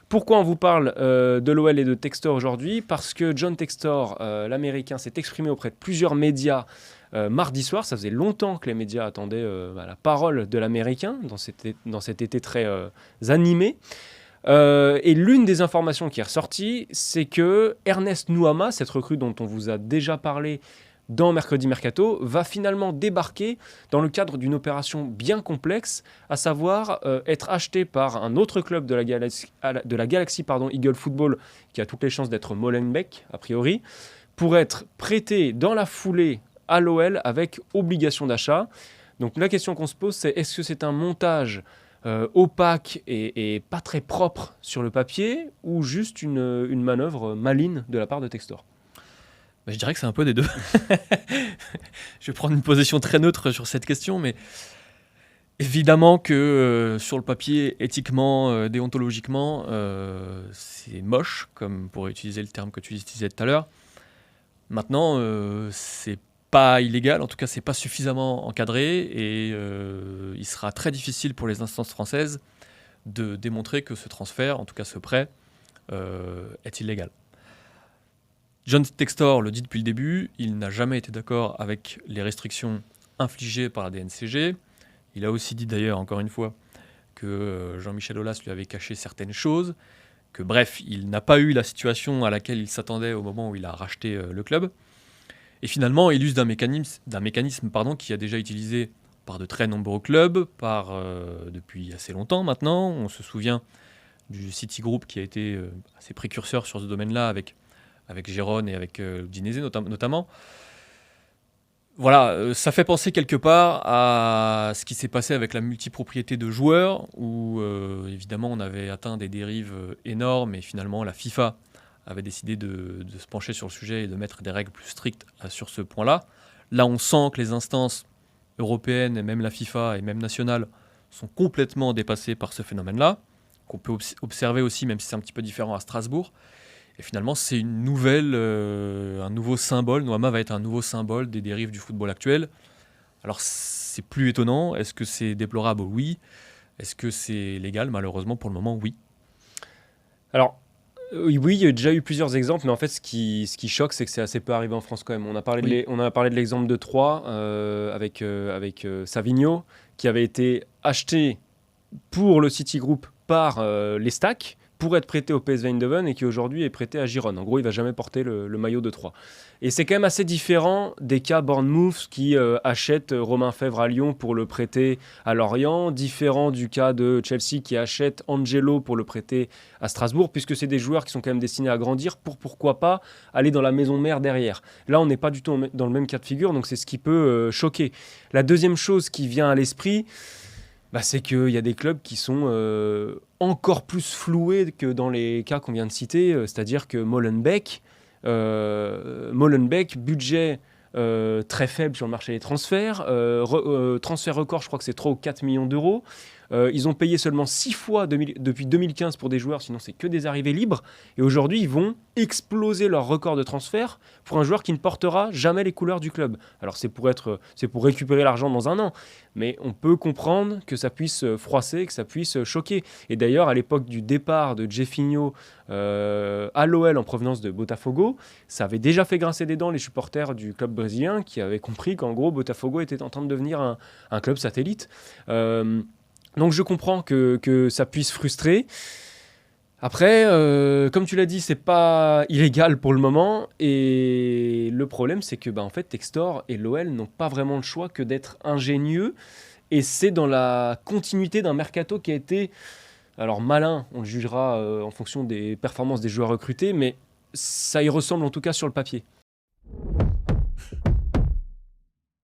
Pourquoi on vous parle de l'OL et de Textor aujourd'hui? Parce que John Textor, l'Américain, s'est exprimé auprès de plusieurs médias mardi soir. Ça faisait longtemps que les médias attendaient la parole de l'Américain dans cet été très animé. Et l'une des informations qui est ressortie, c'est que Ernest Nuama, cette recrue dont on vous a déjà parlé dans Mercredi Mercato, va finalement débarquer dans le cadre d'une opération bien complexe, à savoir être acheté par un autre club de la Galaxy Eagle Football, qui a toutes les chances d'être Molenbeek, a priori, pour être prêté dans la foulée à l'OL avec obligation d'achat. Donc la question qu'on se pose, c'est est-ce que c'est un montage opaque et pas très propre sur le papier, ou juste une manœuvre maligne de la part de Textor? Je dirais que c'est un peu des deux. Je vais prendre une position très neutre sur cette question, mais évidemment que sur le papier, éthiquement, déontologiquement, c'est moche, comme pour utiliser le terme que tu utilisais tout à l'heure. Maintenant, c'est pas illégal, en tout cas c'est pas suffisamment encadré, et il sera très difficile pour les instances françaises de démontrer que ce transfert, en tout cas ce prêt, est illégal. John Textor le dit depuis le début, il n'a jamais été d'accord avec les restrictions infligées par la DNCG. Il a aussi dit d'ailleurs, encore une fois, que Jean-Michel Aulas lui avait caché certaines choses, que bref, il n'a pas eu la situation à laquelle il s'attendait au moment où il a racheté le club. Et finalement, il use d'un mécanisme qui a déjà utilisé par de très nombreux clubs, depuis assez longtemps maintenant. On se souvient du Citigroup qui a été assez précurseur sur ce domaine-là avec Gérone et avec Udinese notamment. Voilà, ça fait penser quelque part à ce qui s'est passé avec la multipropriété de joueurs, où évidemment on avait atteint des dérives énormes, et finalement la FIFA avait décidé de se pencher sur le sujet et de mettre des règles plus strictes sur ce point-là. Là, on sent que les instances européennes, et même la FIFA et même nationales, sont complètement dépassées par ce phénomène-là, qu'on peut observer aussi, même si c'est un petit peu différent, à Strasbourg. Et finalement, c'est un nouveau symbole. Nuama va être un nouveau symbole des dérives du football actuel. Alors, c'est plus étonnant. Est-ce que c'est déplorable? Oui. Est-ce que c'est légal? Malheureusement, pour le moment, oui. Alors, oui, il y a déjà eu plusieurs exemples, mais en fait, ce qui choque, c'est que c'est assez peu arrivé en France quand même. On a parlé Oui. on a parlé de l'exemple de Troyes avec Savigno, qui avait été acheté pour le Citigroup par les Stacks pour être prêté au PSV Eindhoven, et qui aujourd'hui est prêté à Girone. En gros, il va jamais porter le maillot de Troyes. Et c'est quand même assez différent des cas Bournemouth qui achète Romain Fèvre à Lyon pour le prêter à Lorient, différent du cas de Chelsea qui achète Angelo pour le prêter à Strasbourg, puisque c'est des joueurs qui sont quand même destinés à grandir pour, pourquoi pas, aller dans la maison mère derrière. Là, on n'est pas du tout dans le même cas de figure, donc c'est ce qui peut choquer. La deuxième chose qui vient à l'esprit, c'est qu'il y a des clubs qui sont encore plus floués que dans les cas qu'on vient de citer, c'est-à-dire que Molenbeek, budget très faible sur le marché des transferts, transfert record, je crois que c'est 3 ou 4 millions d'euros. Ils ont payé seulement 6 fois depuis 2015 pour des joueurs, sinon c'est que des arrivées libres. Et aujourd'hui, ils vont exploser leur record de transfert pour un joueur qui ne portera jamais les couleurs du club. Alors c'est pour récupérer l'argent dans un an, mais on peut comprendre que ça puisse froisser, que ça puisse choquer. Et d'ailleurs, à l'époque du départ de Jefinho à l'OL en provenance de Botafogo, ça avait déjà fait grincer des dents les supporters du club brésilien, qui avaient compris qu'en gros Botafogo était en train de devenir un club satellite. Donc je comprends que ça puisse frustrer. Après, comme tu l'as dit, c'est pas illégal pour le moment, et le problème c'est que en fait Textor et l'OL n'ont pas vraiment le choix que d'être ingénieux, et c'est dans la continuité d'un mercato qui a été, alors malin, on le jugera en fonction des performances des joueurs recrutés, mais ça y ressemble en tout cas sur le papier.